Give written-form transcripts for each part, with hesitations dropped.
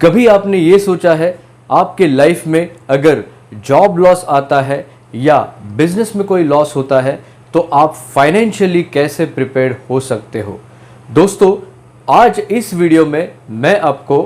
कभी आपने ये सोचा है आपके लाइफ में अगर जॉब लॉस आता है या बिजनेस में कोई लॉस होता है तो आप फाइनेंशियली कैसे प्रिपेयर्ड हो सकते हो? दोस्तों, आज इस वीडियो में मैं आपको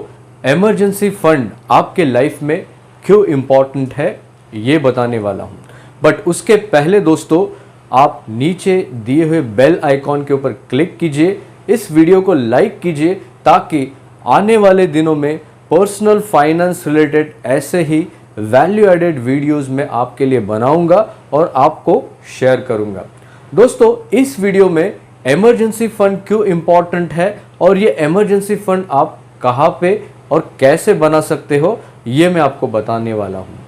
इमरजेंसी फंड आपके लाइफ में क्यों इम्पॉर्टेंट है ये बताने वाला हूँ। बट उसके पहले दोस्तों, आप नीचे दिए हुए बेल आइकॉन के ऊपर क्लिक कीजिए, इस वीडियो को लाइक कीजिए ताकि आने वाले दिनों में पर्सनल फाइनेंस रिलेटेड ऐसे ही वैल्यू एडेड वीडियोस मैं आपके लिए बनाऊंगा और आपको शेयर करूंगा। दोस्तों, इस वीडियो में इमरजेंसी फंड क्यों इंपॉर्टेंट है और ये इमरजेंसी फंड आप कहाँ पे और कैसे बना सकते हो ये मैं आपको बताने वाला हूँ।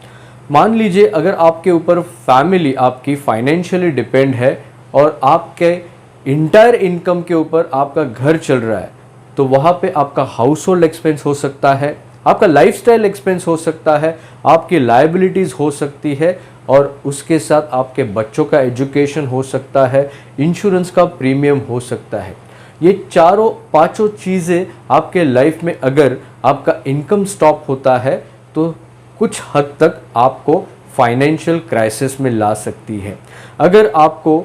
मान लीजिए अगर आपके ऊपर फैमिली आपकी फाइनेंशियली डिपेंड है और आपके इंटायर इनकम के ऊपर आपका घर चल रहा है, तो वहाँ पे आपका हाउस होल्ड एक्सपेंस हो सकता है, आपका लाइफस्टाइल एक्सपेंस हो सकता है, आपकी लायबिलिटीज़ हो सकती है और उसके साथ आपके बच्चों का एजुकेशन हो सकता है, इंश्योरेंस का प्रीमियम हो सकता है। ये चारों पांचों चीज़ें आपके लाइफ में अगर आपका इनकम स्टॉप होता है तो कुछ हद तक आपको फाइनेंशियल क्राइसिस में ला सकती है। अगर आपको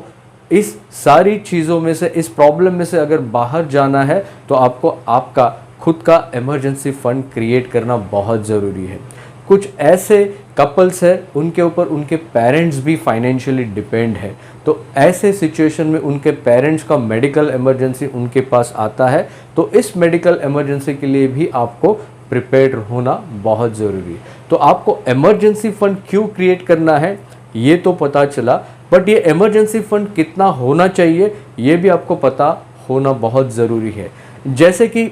इस सारी चीज़ों में से, इस प्रॉब्लम में से अगर बाहर जाना है तो आपको आपका खुद का इमरजेंसी फंड क्रिएट करना बहुत ज़रूरी है। कुछ ऐसे कपल्स हैं उनके ऊपर उनके पेरेंट्स भी फाइनेंशियली डिपेंड है, तो ऐसे सिचुएशन में उनके पेरेंट्स का मेडिकल इमरजेंसी उनके पास आता है, तो इस मेडिकल इमरजेंसी के लिए भी आपको प्रिपेयर्ड होना बहुत ज़रूरी है। तो आपको इमरजेंसी फंड क्यों क्रिएट करना है ये तो पता चला, बट ये इमरजेंसी फंड कितना होना चाहिए ये भी आपको पता होना बहुत ज़रूरी है। जैसे कि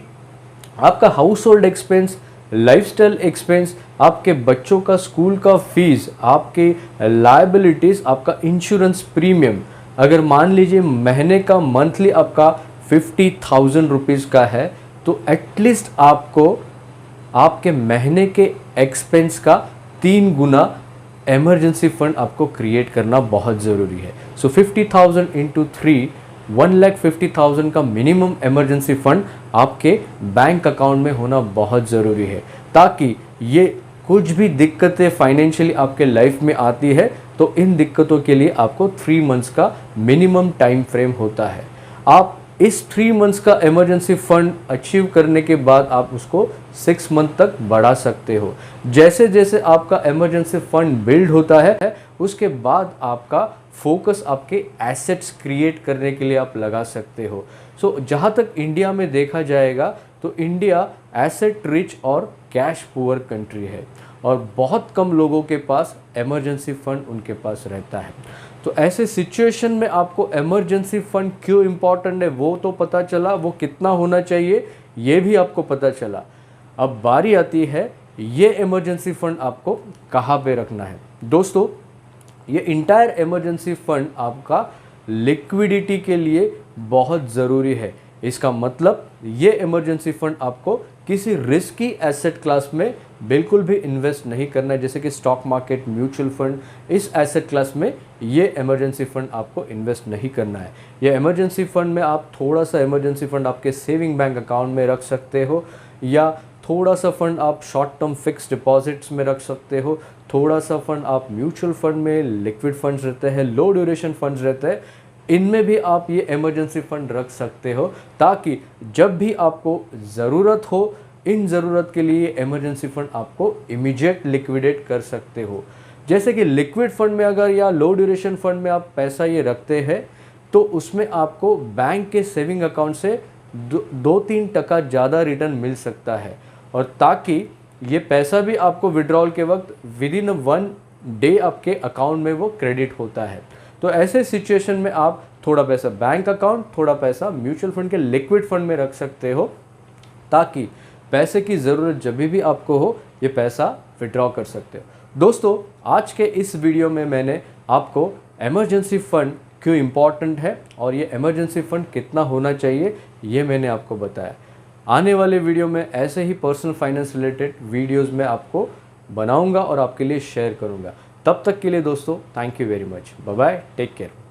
आपका house hold expense, lifestyle expense, आपके बच्चों का स्कूल का फीस, आपकी लायबिलिटीज़, आपका इंश्योरेंस प्रीमियम, अगर मान लीजिए महीने का मंथली आपका 50,000 रुपीज़ का है तो एटलीस्ट आपको आपके महीने के एक्सपेंस का 3 गुना इमरजेंसी फंड आपको क्रिएट करना बहुत ज़रूरी है। सो 50,000 इंटू 3, 1,50,000 का मिनिमम इमरजेंसी फंड आपके बैंक अकाउंट में होना बहुत ज़रूरी है, ताकि ये कुछ भी दिक्कतें फाइनेंशियली आपके लाइफ में आती है तो इन दिक्कतों के लिए आपको 3 मंथ्स का मिनिमम टाइम फ्रेम होता है। आप इस 3 मंथ्स का इमरजेंसी फंड अचीव करने के बाद आप उसको 6 मंथ तक बढ़ा सकते हो। जैसे जैसे आपका इमरजेंसी फंड बिल्ड होता है उसके बाद आपका फोकस आपके एसेट्स क्रिएट करने के लिए आप लगा सकते हो। सो जहाँ तक इंडिया में देखा जाएगा तो इंडिया एसेट रिच और कैश पुअर कंट्री है और बहुत कम लोगों के पास इमरजेंसी फंड उनके पास रहता है। तो ऐसे सिचुएशन में आपको इमरजेंसी फंड क्यों इम्पॉर्टेंट है वो तो पता चला, वो कितना होना चाहिए ये भी आपको पता चला। अब बारी आती है ये इमरजेंसी फंड आपको कहाँ पे रखना है। दोस्तों, ये इंटायर इमरजेंसी फंड आपका लिक्विडिटी के लिए बहुत ज़रूरी है। इसका मतलब ये इमरजेंसी फंड आपको किसी रिस्की एसेट क्लास में बिल्कुल भी इन्वेस्ट नहीं करना है, जैसे कि स्टॉक मार्केट, म्यूचुअल फंड, इस एसेट क्लास में ये इमरजेंसी फंड आपको इन्वेस्ट नहीं करना है। ये इमरजेंसी फंड में आप थोड़ा सा इमरजेंसी फंड आपके सेविंग बैंक अकाउंट में रख सकते हो, या थोड़ा सा फंड आप शॉर्ट टर्म फिक्स डिपॉजिट्स में रख सकते हो, थोड़ा सा फंड आप म्यूचुअल फंड में, लिक्विड फंड्स रहते हैं, लो ड्यूरेशन फंड्स रहते हैं, इनमें भी आप ये इमरजेंसी फंड रख सकते हो, ताकि जब भी आपको ज़रूरत हो इन ज़रूरत के लिए इमरजेंसी फंड आपको इमीडिएट लिक्विडेट कर सकते हो। जैसे कि लिक्विड फंड में अगर या लो ड्यूरेशन फंड में आप पैसा ये रखते हैं तो उसमें आपको बैंक के सेविंग अकाउंट से 2-3% ज़्यादा रिटर्न मिल सकता है, और ताकि ये पैसा भी आपको विड्रॉल के वक्त विदिन 1 डे आपके अकाउंट में वो क्रेडिट होता है। तो ऐसे सिचुएशन में आप थोड़ा पैसा बैंक अकाउंट, थोड़ा पैसा म्यूचुअल फंड के लिक्विड फंड में रख सकते हो, ताकि पैसे की ज़रूरत जब भी आपको हो ये पैसा विड्रॉ कर सकते हो। दोस्तों, आज के इस वीडियो में मैंने आपको इमरजेंसी फ़ंड क्यों इम्पॉर्टेंट है और ये इमरजेंसी फ़ंड कितना होना चाहिए ये मैंने आपको बताया। आने वाले वीडियो में ऐसे ही पर्सनल फाइनेंस रिलेटेड वीडियोज़ मैं आपको बनाऊंगा और आपके लिए शेयर करूंगा। तब तक के लिए दोस्तों, thank you very much. Bye bye, take care.